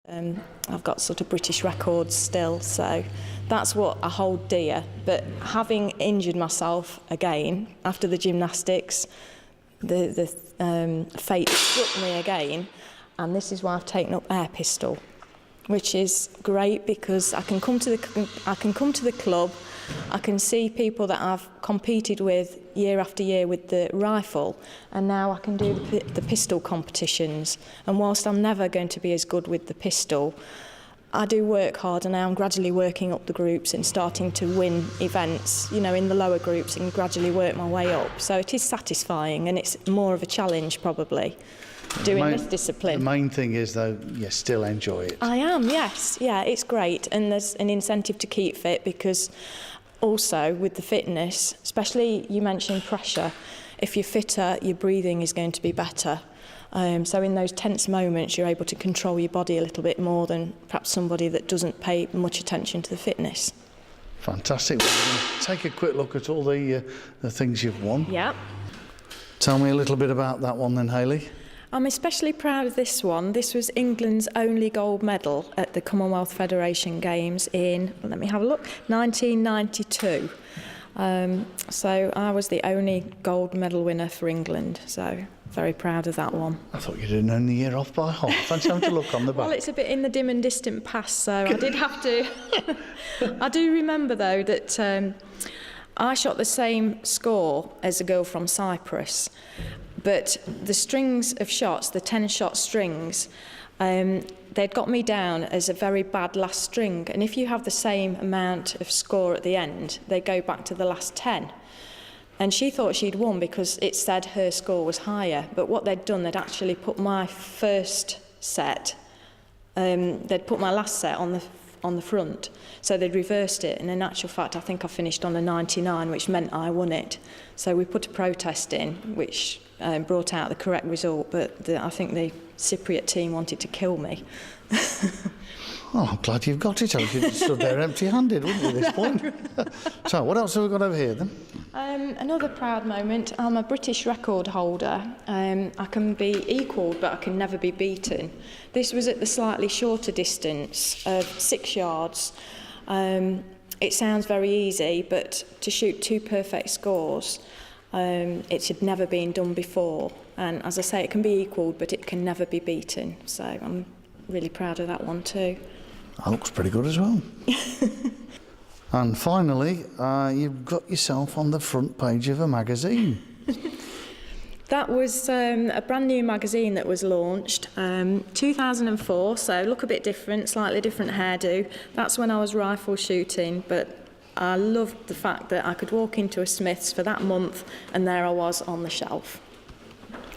I've got sort of British records still, so that's what I hold dear. But having injured myself again after the gymnastics, the fate struck me again, and this is why I've taken up air pistol, which is great because I can come to the club. I can see people that I've competed with year after year with the rifle, and now I can do the pistol competitions. And whilst I'm never going to be as good with the pistol, I do work hard, and now I'm gradually working up the groups and starting to win events, you know, in the lower groups, and gradually work my way up. So it is satisfying, and it's more of a challenge probably, doing this discipline. The main thing is, though, you still enjoy it. I am, yes. Yeah, it's great, and there's an incentive to keep fit because also with the fitness, especially you mentioned pressure, if you're fitter, your breathing is going to be better. So in those tense moments, you're able to control your body a little bit more than perhaps somebody that doesn't pay much attention to the fitness. Fantastic. Well, we're going to take a quick look at all the things you've won. Yeah. Tell me a little bit about that one then, Hayley. I'm especially proud of this one. This was England's only gold medal at the Commonwealth Federation Games in, let me have a look, 1992. So I was the only gold medal winner for England, so very proud of that one. I thought you'd have known the year off by heart. Fancy having to look on the back. Well, it's a bit in the dim and distant past, so I did have to. I do remember, though, that I shot the same score as a girl from Cyprus, but the strings of shots, the 10-shot strings, they'd got me down as a very bad last string, and if you have the same amount of score at the end, they go back to the last 10. And she thought she'd won because it said her score was higher, but what they'd done, they'd actually put my first set, they'd put my last set on the front, so they'd reversed it, and in actual fact I think I finished on a 99, which meant I won it. So we put a protest in, which brought out the correct result, but I think the Cypriot team wanted to kill me. Oh, I'm glad you've got it. Else you'd have stood there empty-handed, wouldn't you, at this point? So, what else have we got over here, then? Another proud moment. I'm a British record holder. I can be equalled, but I can never be beaten. This was at the slightly shorter distance of 6 yards. It sounds very easy, but to shoot 2 perfect scores, it had never been done before. And as I say, it can be equalled, but it can never be beaten. So I'm really proud of that one too. That looks pretty good as well. And finally, you've got yourself on the front page of a magazine. That was a brand new magazine that was launched 2004, so look a bit different, slightly different hairdo. That's when I was rifle shooting, but I loved the fact that I could walk into a Smith's for that month and there I was on the shelf,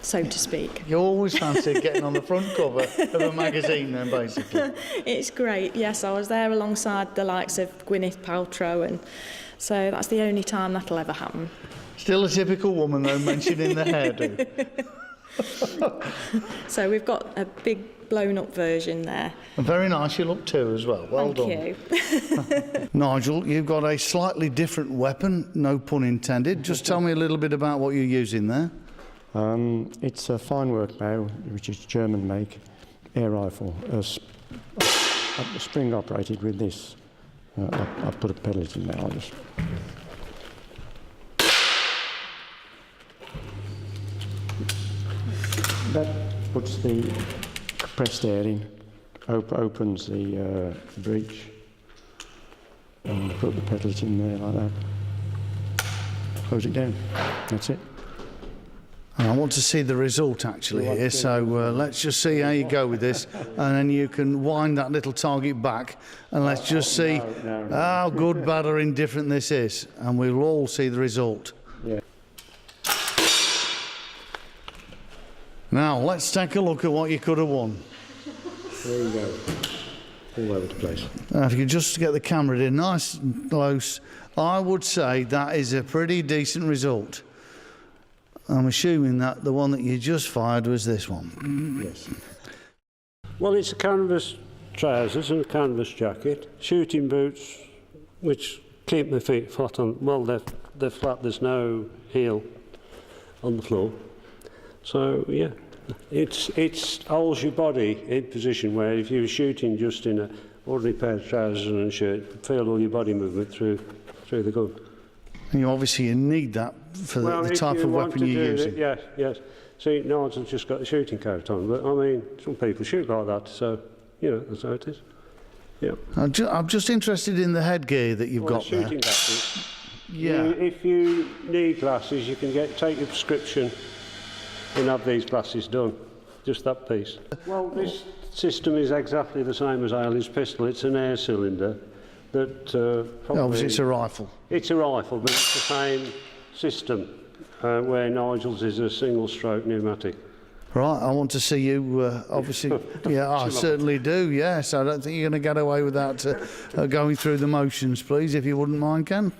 so to speak. You always fancied getting on the front cover of a magazine then, basically. It's great, yes. I was there alongside the likes of Gwyneth Paltrow, and so that's the only time that'll ever happen. Still a typical woman, though, mentioning the hairdo. So we've got a big blown-up version there. And very nice you look too, as well. Well done. Thank you. Nigel, you've got a slightly different weapon, no pun intended. Just tell me a little bit about what you're using there. It's a fine work bow, which is German make, air rifle, spring operated with this. I put a pellet in there. I'll just. That puts the compressed air in, opens the breech, and put the pellet in there like that. Close it down. That's it. I want to see the result actually here, so let's just see how you go with this, and then you can wind that little target back, and let's just see how good, bad or indifferent this is, and we'll all see the result. Yeah. Now, let's take a look at what you could have won. There you go. All over the place. If you could just get the camera in nice and close, I would say that is a pretty decent result. I'm assuming that the one that you just fired was this one. Yes. Well, it's a canvas trousers and a canvas jacket, shooting boots, which keep my feet flat on. Well, they're flat. There's no heel on the floor. So yeah, It holds your body in position where if you were shooting just in an ordinary pair of trousers and a shirt, you feel all your body movement through the gun. And you obviously need that for the type of weapon you're using. Yes. See, Nard's have just got the shooting coat on, but I mean, some people shoot like that, so, you know, that's how it is. Yeah. I'm just interested in the headgear that you've got there. Shooting glasses. Yeah. If you need glasses, you can take your prescription and have these glasses done. Just that piece. Well, this system is exactly the same as Hayley's pistol. It's an air cylinder that probably... Obviously, it's a rifle. It's a rifle, but it's the same system where Nigel's is a single-stroke pneumatic. Right, I want to see you, obviously, yeah, I certainly do, yes. I don't think you're going to get away without going through the motions, please, if you wouldn't mind, Ken.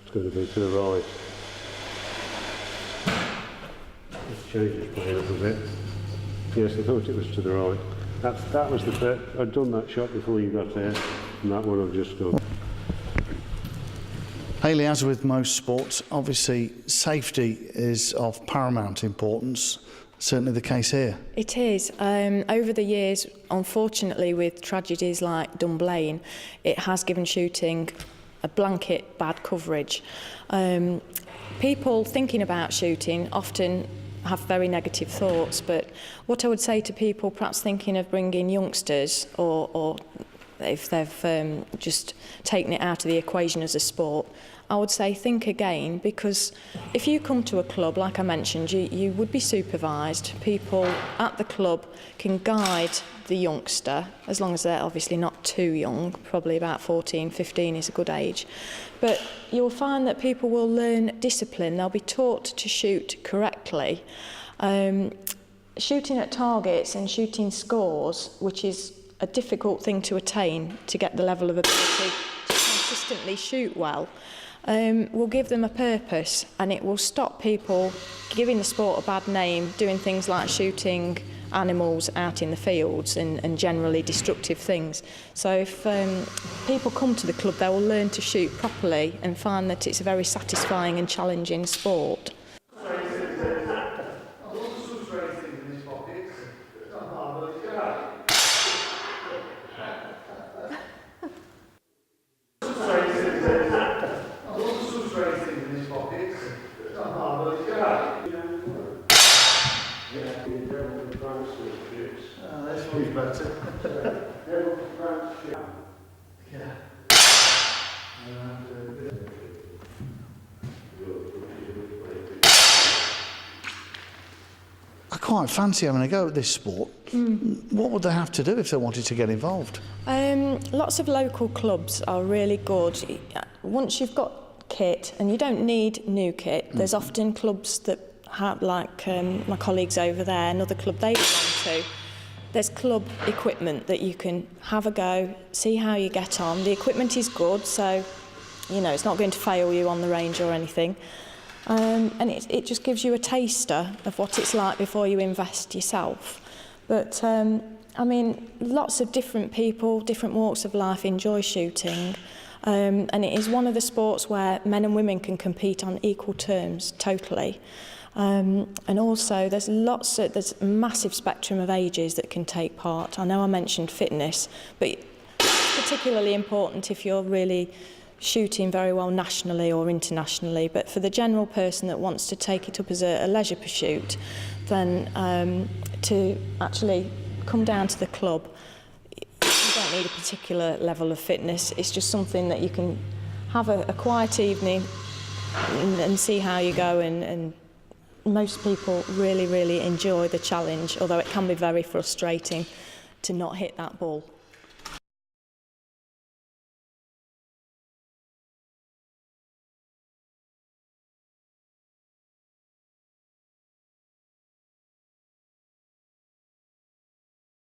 It's going to be to the right. Change its plane a little bit. Yes, I thought it was to the right. That was the bit. I'd done that shot before you got there, and that one I've just done. Hayley, as with most sports, obviously safety is of paramount importance. Certainly the case here. It is. Over the years, unfortunately, with tragedies like Dunblane, it has given shooting a blanket bad coverage. People thinking about shooting often have very negative thoughts, but what I would say to people perhaps thinking of bringing youngsters or if they've just taken it out of the equation as a sport, I would say think again, because if you come to a club, like I mentioned, you would be supervised. People at the club can guide the youngster, as long as they're obviously not too young, probably about 14, 15 is a good age. But you'll find that people will learn discipline. They'll be taught to shoot correctly. Shooting at targets and shooting scores, which is a difficult thing to attain to get the level of ability to consistently shoot well, will give them a purpose, and it will stop people giving the sport a bad name, doing things like shooting animals out in the fields and generally destructive things. So if people come to the club, they will learn to shoot properly and find that it's a very satisfying and challenging sport. I quite fancy having a go at this sport. What would they have to do if they wanted to get involved? Lots of local clubs are really good. Once you've got kit, and you don't need new kit, there's often clubs that have, like my colleagues over there, another club they belong to. There's club equipment that you can have a go, see how you get on. The equipment is good, so you know it's not going to fail you on the range or anything. And it just gives you a taster of what it's like before you invest yourself. But I mean, lots of different people, different walks of life enjoy shooting. And it is one of the sports where men and women can compete on equal terms, totally. And also there's a massive spectrum of ages that can take part. I know I mentioned fitness, but it's particularly important if you're really shooting very well nationally or internationally. But for the general person that wants to take it up as a leisure pursuit, then to actually come down to the club, you don't need a particular level of fitness. It's just something that you can have a quiet evening and see how you go, and most people really, really enjoy the challenge, although it can be very frustrating to not hit that ball.